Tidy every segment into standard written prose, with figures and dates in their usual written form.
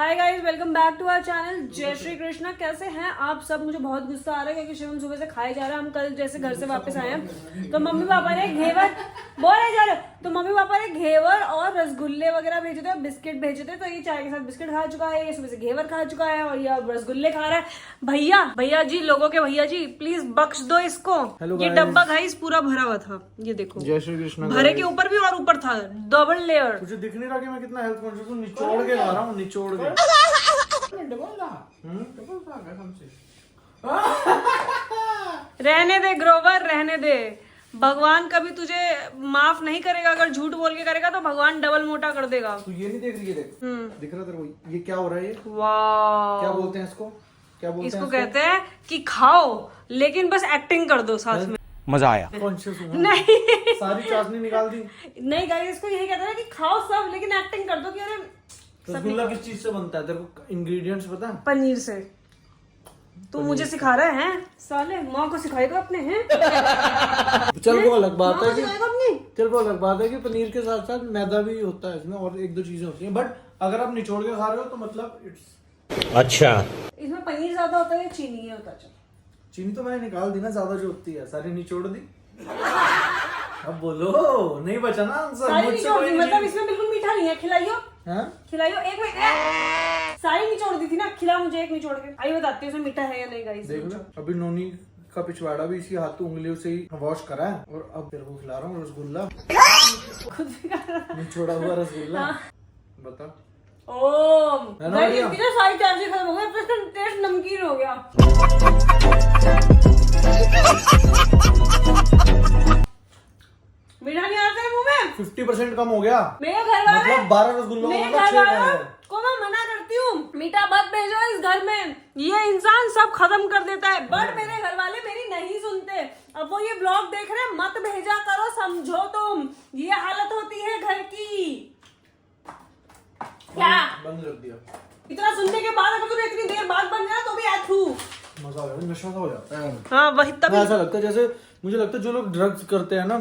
Hi guys, welcome back to our channel. जय श्री कृष्णा। कैसे हैं आप सब? मुझे बहुत गुस्सा आ रहा है क्योंकि शिवम सुबह से खाए जा रहा है। हम कल जैसे घर से वापस आए हैं तो मम्मी पापा ने घेवर बोले जा रहे तो मम्मी पापा ने घेवर और रसगुल्ले वगैरह भेजे थे, बिस्किट भेजे थे। तो ये चाय के साथ बिस्किट खा चुका है, ये सुबह से घेवर खा चुका है और ये रसगुल्ले खा रहा है। भैया जी, लोगों के भैया जी, प्लीज बख्श दो इसको। ये डब्बा गाइस पूरा भरा हुआ था, ये देखो। जय श्री कृष्ण। भरे के ऊपर भी और ऊपर था, डबल लेयर। मुझे दिख नहीं रहा कि मैं कितना हेल्थ कॉन्शियस हूँ। निचोड़ के ला रहा हूँ, निचोड़ के। रहने दे ग्रोवर, रहने दे। भगवान कभी तुझे माफ नहीं करेगा। अगर झूठ बोल के करेगा तो भगवान डबल मोटा कर देगा। तू ये नहीं देख रही है? देख दिख रहा तेरे को? ये क्या हो रहा है? ये वाह, क्या बोलते हैं इसको? क्या बोलते हैं इसको? कहते हैं कि खाओ लेकिन बस एक्टिंग कर दो साथ में। मजा आया। कॉन्शियस हूँ नहीं, सारी चाशनी निकाल दी। नहीं गाइस, इसको यही कहते हैं कि खाओ सब लेकिन एक्टिंग कर दो कि अरे। रसगुल्ला किस चीज से बनता है? तेरे को इंग्रेडिएंट्स पता है? पनीर से। तू मुझे सिखा रहा है साले? माँ को सिखाएगा अपने हैं? चल वो अलग बात है कि अपनी। चल वो अलग बात है कि पनीर के साथ साथ मैदा भी होता है इसमें और एक दो चीजें होती हैं। बट अगर आप निचोड़ के खा रहे हो तो मतलब इट्स अच्छा। इसमें पनीर ज्यादा होता है या चीनी ही होता है? चीनी तो मैंने निकाल दी ना, ज्यादा जो होती है सारी निचोड़ दी। अब बोलो, नहीं बचा ना आंसर। सारी निचोड़ दी मतलब इसमें बिल्कुल मीठा नहीं है। खिलाइयो, हाँ? खिलाइयो एक मिनट। सारी निचोड़ दी थी ना, खिला मुझे एक निचोड़ के। आइए बताती हूँ इसमें मीठा है या नहीं गाइस। देख लो, अभी नोनी का पिछवाड़ा भी इसी हाथ उंगलियों से ही वॉश करा है और अब तेरे को खिला रहा हूँ रसगुल्ला। खुद भी कर रहा है। निचोड़ा हुआ रसगुल्ला। बता। ओम है ना गाइस, बढ़िया? इसकी ना सारी चार्जेस खत्म हो गए, फिर इसका टेस्ट नमकीन हो गया। मीठा नहीं आता है मुंह में। 50% कम हो गया। मेरे घर वाले मतलब 12 रसगुल्ला मेरे होगा, घर 6 वालों खाए। को मैं मना करती हूँ, मीठा मत भेजो इस घर में। ये इंसान सब खत्म कर देता है। बट मेरे घर वाले मेरी नहीं सुनते। अब वो ये ब्लॉग देख रहे हैं, मत भेजा करो, समझो तुम। ये हालत होती है घर की। क्या बंद रख दिया? इतना सुनने के बाद अगर तुम्हें इतनी देर बाद बन गया तो भी ऐथू। मजा आ जाता, नशा सा हो जाता है। हाँ वही तभी। ऐसा लगता है जैसे, मुझे लगता है जो लोग ड्रग्स करते हैं ना,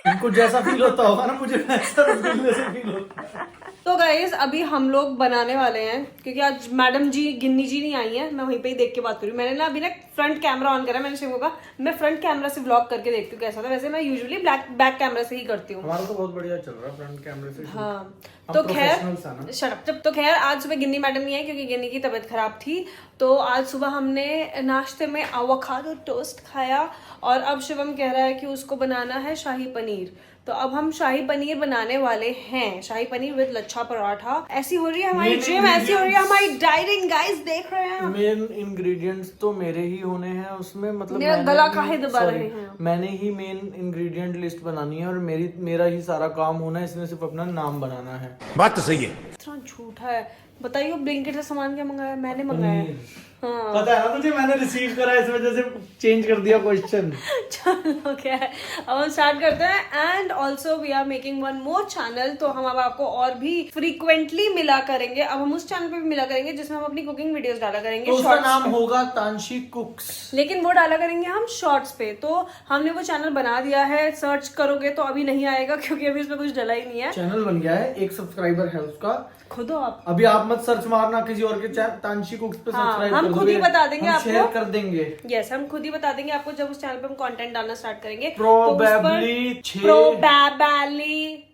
उनको जैसा फील होता होगा ना, मुझे ऐसा रसगुल्ले से फील होता है। तो गाइस, अभी हम लोग बनाने वाले हैं क्योंकि आज मैडम जी, गिन्नी जी नहीं आई है। मैं वहीं पे ही देख के बात करूँ। मैंने ना अभी ना फ्रंट कैमरा ऑन करा। मैंने शिवू का मैं फ्रंट कैमरा से व्लॉग करके देखती हूँ कैसा था। वैसे मैं यूजुअली बैक कैमरा से ही करती हूँ। हमारा तो बहुत बढ़िया चल रहा है फ्रंट कैमरे से। हाँ, हम तो खैर professionals हैं ना। जब तो खैर आज सुबह गिन्नी मैडम नहीं आई क्योंकि गिन्नी की तबीयत खराब थी। तो आज सुबह हमने नाश्ते में एवोकाडो टोस्ट खाया और अब शिवम कह रहा है कि उसको बनाना है शाही पनीर। तो अब हम शाही पनीर बनाने वाले हैं। शाही पनीर विद लच्छा पराठा। ऐसी हो रही है हमारी जिम, ऐसी हो रही है हमारी डाइटिंग। गाइस देख रहे हैं, मेन इंग्रेडिएंट्स तो मेरे ही होने हैं उसमें। मतलब मेरा गला काहे दबा रहे हैं? मैंने ही मेन इंग्रेडिएंट लिस्ट बनानी है और मेरा ही सारा काम होना है। इसमें सिर्फ अपना नाम बनाना है। बात तो सही है। इतना झूठा है। बताइए ब्लिंकिट से सामान क्या मंगाया? मैंने मंगाया है। हाँ। पता है ना तुझे, मैंने रिसीव करा, इस वजह से चेंज कर दिया क्वेश्चन। चलो क्या है, अब हम स्टार्ट करते हैं। And also we are making one more channel. तो हम अब आपको और भी फ्रीक्वेंटली मिला करेंगे। अब हम उस चैनल पे भी मिला करेंगे जिसमें हम अपनी कुकिंग वीडियोस डाला करेंगे। तो उसका नाम होगा तांशी कुक्स, लेकिन वो डाला करेंगे हम शॉर्ट्स पे। तो हमने वो चैनल बना दिया है। सर्च करोगे तो अभी नहीं आएगा क्योंकि अभी इसमें कुछ डला ही नहीं है। चैनल बन गया है। 1 सब्सक्राइबर है उसका। खुद हो आप। अभी आप मत सर्च मारना किसी और के चैनल, तांशी कुक्स पे सब्सक्राइब हम खुद ही बता देंगे आपको। शेयर कर देंगे। यस, हम खुद ही बता देंगे आपको जब उस चैनल पे हम कंटेंट डालना स्टार्ट करेंगे।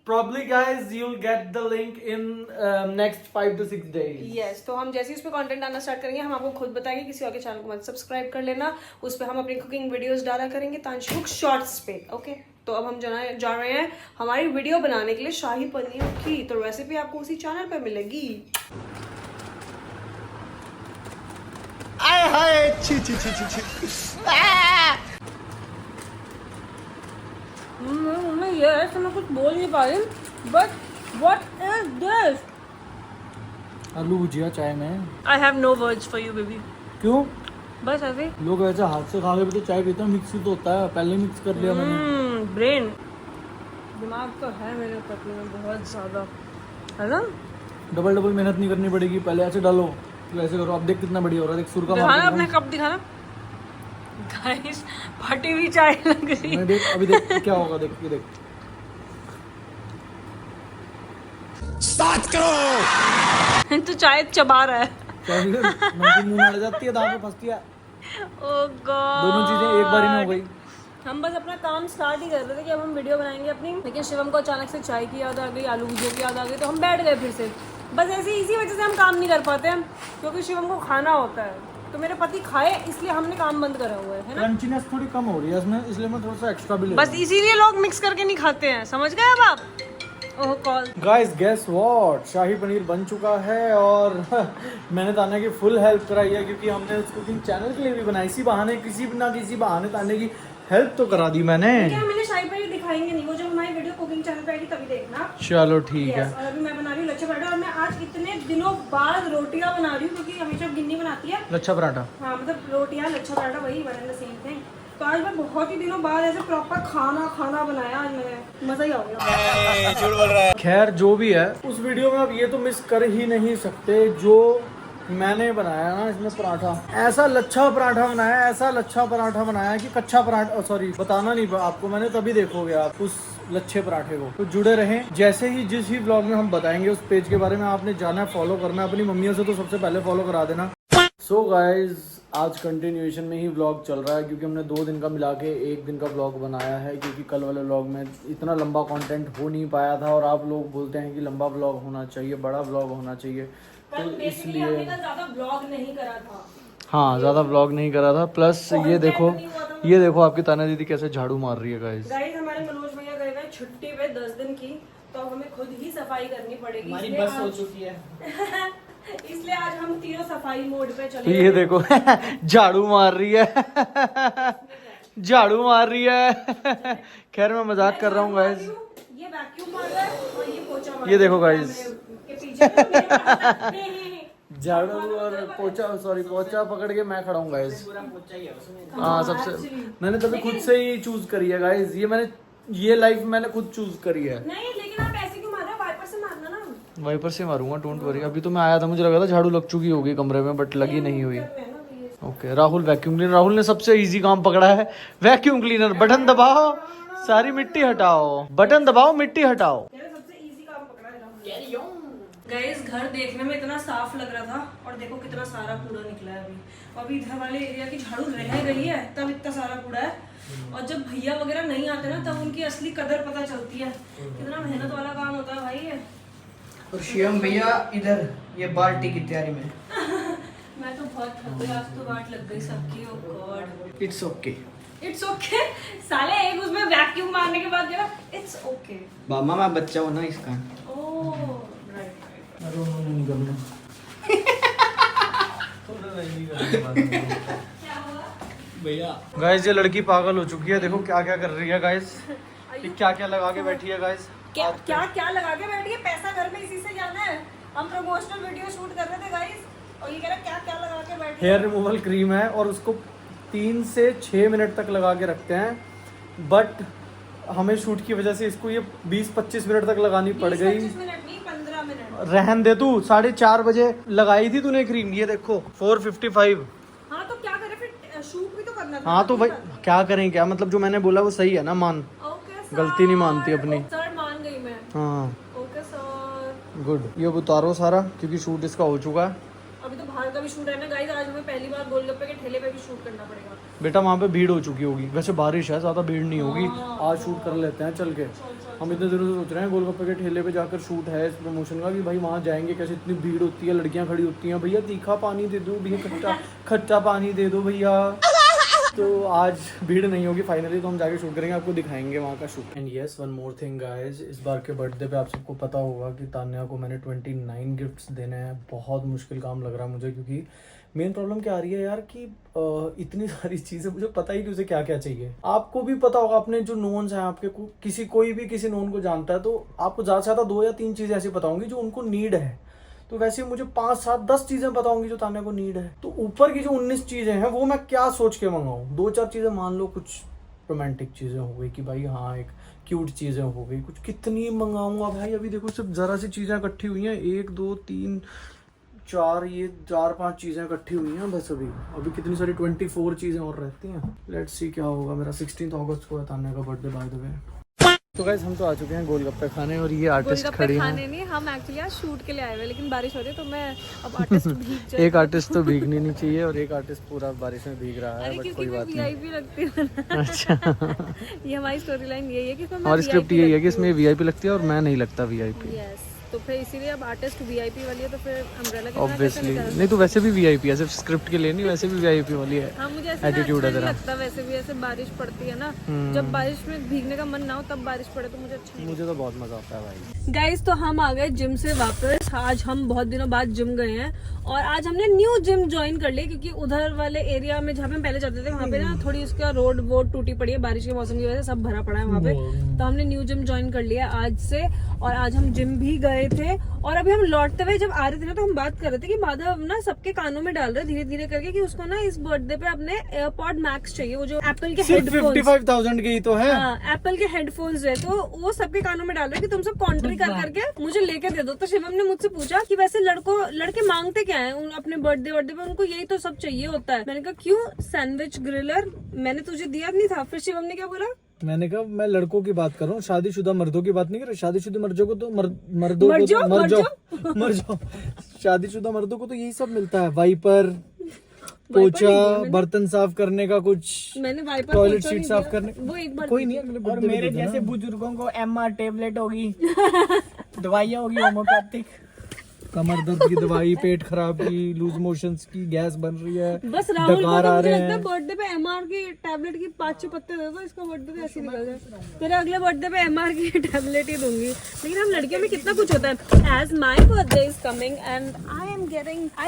Probably guys you'll get the link in next 5 to 6 days. Yes, तो हम जैसे ही उस पे कंटेंट डालना स्टार्ट करेंगे हम आपको खुद बताएंगे। किसी और के चैनल को मत सब्सक्राइब कर लेना। उस पे हम अपनी कुकिंग वीडियोस डाला करेंगे तांशी कुक शॉर्ट्स पे। ओके, तो अब हम जा रहे हैं हमारी वीडियो बनाने के लिए शाही पनीर की। तो रेसिपी आपको उसी चैनल पे मिलेगी। आय हाय, छी छी छी छी छी। ये ऐसे मैं कुछ बोल नहीं पा रही, बट व्हाट इज दिस? आलू भुजिया चाय में। I have no words for you baby. क्यों? बस ऐसे लोग ऐसे हाथ से खा के भी तो चाय पीते हैं। मिक्स ही तो होता है, पहले मिक्स कर लिया मैंने। ब्रेन दिमाग तो है मेरे पतले में बहुत ज्यादा, है ना? डबल मेहनत नहीं करनी पड़ेगी। पहले ऐसे डालो, तो ऐसे करो। अब देख कितना बढ़िया हो रहा है। देख सुर का दिखाना अपने कप दिखाना। गाइस फटी हुई चाय लग रही है। देख अभी देख क्या होगा। देख ये देख। 7 करोड़। तू चाय चबा रहा है। नमकीन मुंह में अड़ जाती है, दांत में फंसती है। ओह गॉड, दोनों चीजें एक बारी में हो गई। हम बस अपना काम स्टार्ट ही कर रहे थे कि अब हम वीडियो बनाएंगे अपनी, लेकिन शिवम को अचानक से चाय की याद आ गई, आलू भुजिया की याद आ गई, तो हम बैठ गए फिर से। बस ऐसे इसी वजह से हम काम नहीं कर पाते हैं, क्योंकि शिवम को खाना होता है, तो मेरे पति खाए इसलिए हमने काम बंद करा हुआ है ना। क्रंचीनेस थोड़ी कम हो रही है इसमें, इसलिए मैं थोड़ा सा एक्स्ट्रा भी ले बस इसीलिए लोग मिक्स करके नहीं खाते हैं, समझ गए अब आप। ओह कॉल गाइस, गेस व्हाट, शाही पनीर बन चुका है और मैंने तान्या की फुल हेल्प कराई है, क्योंकि हमने उस कुकिंग चैनल के लिए भी बनाई। इसी बहाने किसी ना किसी बहाने तान्या की हेल्प तो करा दी मैंने। क्या मैंने शाही पनीर दिखाएंगे नहीं, वो जब हमारी वीडियो कुकिंग चैनल पे आएगी तभी देखना। चलो ठीक है। और अभी मैं बना रही हूँ लच्छा पराठा, और मैं आज इतने दिनों बाद रोटियां बना रही हूँ, क्योंकि हमेशा गिन्नी बनाती है। लच्छा पराठा, हाँ मतलब रोटियां लच्छा पराठा वही वन द सेम थिंग। तो आज मैं बहुत ही दिनों बाद ऐसे प्रॉपर खाना बनाया आज मैंने, मजा ही आ गया। खैर जो भी है, उस वीडियो में आप ये तो मिस कर ही नहीं सकते जो मैंने बनाया ना इसमें पराठा। ऐसा लच्छा पराठा बनाया, ऐसा लच्छा पराठा बनाया कि कच्चा पराठा, सॉरी बताना नहीं आपको मैंने, तभी देखोगे आप उस लच्छे पराठे को। तो जुड़े रहें, जैसे ही जिस ही ब्लॉग में हम बताएंगे उस पेज के बारे में आपने जाना है, फॉलो करना है। अपनी मम्मियों से तो सबसे पहले फॉलो करा देना। सो गाइज, आज कंटिन्यूएशन में ही व्लॉग चल रहा है, क्योंकि हमने 2 दिन का मिला के 1 दिन का व्लॉग बनाया है, क्योंकि कल वाले व्लॉग में इतना लंबा कंटेंट हो नहीं पाया था, और आप लोग बोलते हैं कि लंबा व्लॉग होना चाहिए, बड़ा व्लॉग होना चाहिए, तो इसलिए ज्यादा ब्लॉग नहीं करा था। हाँ, ज़्यादा व्लॉग नहीं करा था। प्लस ये देखो आपकी ताना दीदी कैसे झाड़ू मार रही है गाइज। गाइस हमारे मनोज भैया गए हुए छुट्टी पे 10 दिन की, तो हमें खुद ही सफाई करनी पड़ेगी। हमारी बस हो चुकी है इसलिए आज हम तीनों सफाई मोड पे तो चले। ये देखो झाड़ू मार रही है, झाड़ू मार रही है। खैर मैं मजाक कर रहा हूँ गाइज। ये वैक्यूम मार रहा है और ये पोछा मार रहा है। ये देखो गाइज, के पीछे तो मेरे पास- झाड़ू और पोछा, सॉरी पोछा पकड़ के मैं खड़ा हूँ गाइज। हाँ, सबसे मैंने तभी खुद से ही चूज करी है गाइज। ये लाइफ मैंने खुद चूज करी है। नहीं लेकिन आप ऐसे क्यों मार रहे हो, वाइपर से मारना ना। वाइपर से मारूंगा, डोंट वरी। अभी तो मैं आया था, मुझे लगा था झाड़ू लग चुकी होगी कमरे में, बट लगी नहीं हुई। Okay, Rahul vacuum cleaner, Rahul ने सबसे इजी काम पकड़ा है, वैक्यूम क्लीनर। बटन दबाओ, सारी मिट्टी हटाओ, बटन दबाओ, मिट्टी हटाओ। सबसे इजी काम पकड़ा है गाइस। घर देखने में इतना साफ लग रहा था, और देखो कितना सारा कूड़ा निकला है अभी इधर वाले एरिया की झाड़ू रह गई है, तब इतना सारा कूड़ा है। और जब भैया वगैरह नहीं आते ना, तब उनकी असली कदर पता चलती है, कितना मेहनत वाला काम होता है भाई ये। और शिवम भैया इधर ये बाल्टी की तैयारी में। मैं तो बहुत थक गई, आज तो वाट लग गई सबकी। Oh god, it's okay, it's okay. साले एक उसमें वैक्यूम मारने के बाद जरा इट्स ओके। मामा मैं बच्चा हूँ ना इसका। Oh right. गाइस ये लड़की पागल हो चुकी है, देखो क्या क्या कर रही है गाइस। ये क्या क्या लगा के बैठी है गाइस। क्या क्या क्या लगा के बैठी है, पैसा घर में इसी से जाना है। हम प्रमोशनल वीडियो शूट कर रहे थे गाइस, और ये कह रहा क्या क्या लगा के बैठी है। हेयर रिमूवल क्रीम है, और उसको 3 से 6 मिनट तक लगा के रखते हैं, बट हमें शूट की वजह से इसको ये 20-25 मिनट तक लगानी पड़ गई। 25 मिनट नहीं, 15 मिनट। रहन दे तू, 4:30 बजे लगाई थी तूने क्रीम, ये देखो 4:55। हाँ तो क्या करे फिर, शूट भी तो करना था। हाँ तो भाई क्या करें, क्या मतलब जो मैंने बोला वो सही है ना, मान। ओके सर, गलती नहीं मानती अपनी। सर मान गई मैं। हाँ ओके सर, गुड। ये अब उतारो सारा, क्योंकि शूट इसका हो चुका है। अभी तो बाहर का भी शूट है ना गाइस। आज हमें पहली बार गोलगप्पे के ठेले पे भी शूट करना पड़ेगा। बेटा वहाँ पे भीड़ हो चुकी होगी, वैसे बारिश है, ज़्यादा भीड़ नहीं होगी। आज शूट कर लेते हैं चल के। हम इतने दिनों से सोच रहे हैं गोलगप्पे के ठेले पे जाकर शूट है इस प्रमोशन का, कि भाई वहाँ जाएंगे कैसे, इतनी भीड़ होती है, लड़कियाँ खड़ी होती हैं, भैया तीखा पानी दे दो भैया, खट्टा पानी दे दो भैया। तो आज भीड़ नहीं होगी फाइनली, तो हम जाके शूट करेंगे, आपको दिखाएंगे वहाँ का shoot. And yes, one more thing guys, इस बार के बर्थडे पे आप सबको पता होगा कि तान्या को मैंने 29 गिफ्ट्स देने हैं। बहुत मुश्किल काम लग रहा है मुझे, क्योंकि मेन प्रॉब्लम क्या आ रही है यार कि इतनी सारी चीज़ें मुझे पता ही नहीं उसे क्या क्या चाहिए। आपको भी पता होगा, अपने जो नोन्स हैं आपके को, कोई भी किसी नोन को जानता है, तो आपको ज़्यादा से ज़्यादा 2 या 3 चीज़ें ऐसी पता होंगी जो उनको नीड है। तो वैसे मुझे 5, 7, 10 चीज़ें पता होंगी जो तान्या को नीड है। तो ऊपर की जो 19 चीज़ें हैं वो मैं क्या सोच के मंगाऊँ। 2-4 चीज़ें मान लो, कुछ रोमांटिक चीज़ें हो गई कि भाई हाँ एक क्यूट चीज़ें हो गई, कुछ कितनी मंगाऊंगा भाई। अभी देखो सिर्फ ज़रा सी चीज़ें इकट्ठी हुई हैं, 1, 2, 3, 4, ये 4-5 चीज़ें इकट्ठी हुई हैं बस। अभी कितनी सारी 24 चीज़ें और रहती हैं। लेट्स सी क्या होगा। मेरा 16 अगस्त को है तान्या का बर्थडे बाय द वे। तो गाइस हम तो आ चुके हैं गोलगप्पे खाने और ये आर्टिस्ट गोलगप्पे खड़ी खाने हैं। नहीं, हम एक्चुअली आज शूट के लिए आए हुए, लेकिन बारिश हो रही है तो मैं अब आर्टिस्ट भीग जाए। एक आर्टिस्ट तो भीगनी नहीं चाहिए और एक आर्टिस्ट पूरा बारिश में भीग रहा है, अरे बट क्योंकि कोई मैं बात नहीं। वीआईपी लगती हूँ ना। अच्छा ये हमारी स्टोरी लाइन यही है कि मैं हमारी स्क्रिप्ट यही है कि इसमें वीआईपी लगती है और मैं नहीं लगता वीआईपी। यस, तो फिर इसीलिए अब आर्टिस्ट वीआईपी वाली है, तो फिर अम्ब्रेला के बिना कैसे ऑब्वियसली निकाल। नहीं, तो वैसे भी वीआईपी है, सिर्फ स्क्रिप्ट के लिए नहीं, वैसे भी वीआईपी वाली है। हाँ, मुझे ऐसे Attitude अच्छा है नहीं तेरा। लगता, वैसे भी ऐसे बारिश पड़ती है ना, जब बारिश में भीगने का मन ना हो तब बारिश पड़े तो मुझे अच्छा नहीं। मुझे तो बहुत मजा आता है भाई। गाइस, तो हम आ गए जिम से वापस। आज हम बहुत दिनों बाद जिम गए हैं और आज हमने न्यू जिम ज्वाइन कर लिया, क्योंकि उधर वाले एरिया में जहाँ पे हम पहले जाते थे वहाँ पे ना थोड़ी उसका रोड वोड टूटी पड़ी है, बारिश के मौसम की वजह से सब भरा पड़ा है वहाँ पे। तो हमने न्यू जिम ज्वाइन कर लिया आज से, और आज हम जिम भी गए थे। और अभी हम लौटते हुए जब आ रहे थे ना, तो हम बात कर रहे थे कि माधव ना सबके कानों में डाल रहे धीरे धीरे करके कि उसको ना इस बर्थडे पे अपने एयरपॉड मैक्स चाहिए, वो जो एप्पल के हेडफोन्स। 55,000 की ही तो है। हाँ, एप्पल के हेडफोन्स है, तो वो सबके कानों में डाल रहे हैं कि तुम सब कॉन्ट्री कर करके मुझे लेके दे दो। तो शिवम ने मुझसे पूछा कि वैसे लड़के मांगते क्या है अपने बर्थडे पे, उनको यही तो सब चाहिए होता है। मैंने कहा क्यों, सैंडविच ग्रिलर मैंने तुझे दिया नहीं था। फिर शिवम ने क्या बोला, मैंने कहा मैं लड़कों की बात कर रहा हूँ, शादीशुदा मर्दों की बात नहीं कर रहा। शादीशुदा मर्दों को तो मर जाओ। शादीशुदा मर्दों को तो यही सब मिलता है, वाइपर, पोछा, बर्तन साफ करने का, कुछ मैंने वाइपर टॉयलेट सीट साफ करने, वो एक बार कोई नहीं। अगले और मेरे जैसे बुजुर्गों को MR टेबलेट होगी, दवाइयाँ होगी होम्योपैथिक, कमर दर्द की दवाई, पेट खराब की, लूज मोशंस की, गैस बन रही है, बस राहुल को डकार तो आ मुझे रहे लगता है हैं। बर्थडे पे MR की टैबलेट की 5-6 पत्ते दे दो, इसका बर्थडे तो ऐसे ही निकल जाए। तेरे अगले बर्थडे पे MR की टैबलेट ही दूंगी। लेकिन हम लड़कियों में कितना कुछ होता है। As my birthday is coming and I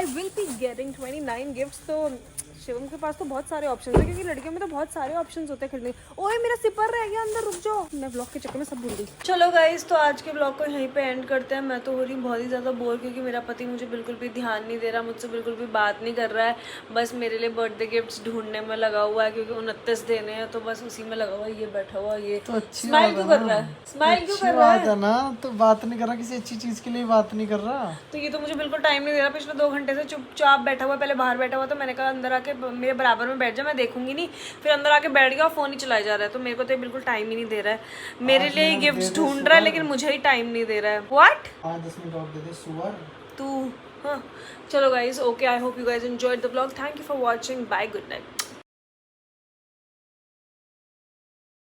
will be getting 29 gifts, तो शिवम के पास तो बहुत सारे ऑप्शंस है, क्योंकि लड़कियों में तो बहुत सारे ऑप्शंस होते हैं खरीदने। ओए मेरा सिपर रह गया अंदर, रुक जाओ, मैं ब्लॉग के चक्कर में सब भूल गई। चलो गाइस, तो आज के ब्लॉग को यहीं पे एंड करते हैं। मैं तो हो रही हूँ बहुत ही ज़्यादा बोर, क्योंकि मेरा पति मुझे बिल्कुल भी ध्यान नहीं दे रहा, मुझसे बिल्कुल भी बात नहीं कर रहा है, बस मेरे लिए बर्थडे गिफ्ट्स ढूंढने में लगा हुआ है, क्योंकि 29 देने हैं तो बस उसी में लगा हुआ है। ये बैठा हुआ, ये स्माइल क्यों कर रहा है, स्माइल क्यों कर रहा है ना, तो बात नहीं कर रहा, किसी अच्छी चीज के लिए बात नहीं कर रहा। तो ये तो मुझे बिल्कुल टाइम नहीं दे रहा। पिछले 2 घंटे से चुपचाप बैठा हुआ, पहले बाहर बैठा हुआ, तो मैंने कहा अंदर आके मेरे बराबर में बैठ जा, मैं देखूंगी नहीं। फिर अंदर आके बैठ गया और फोन ही चलाया जा रहा है, तो मेरे को तो ये बिल्कुल टाइम ही नहीं दे रहा है। मेरे लिए ही गिफ्ट्स ढूंढ रहा है, लेकिन मुझे ही टाइम नहीं दे रहा है। व्हाट 5-10 मिनट और दे दे सुअर तू। हाँ, चलो guys, okay, I hope you guys enjoyed the blog. Thank you for watching, bye, good night.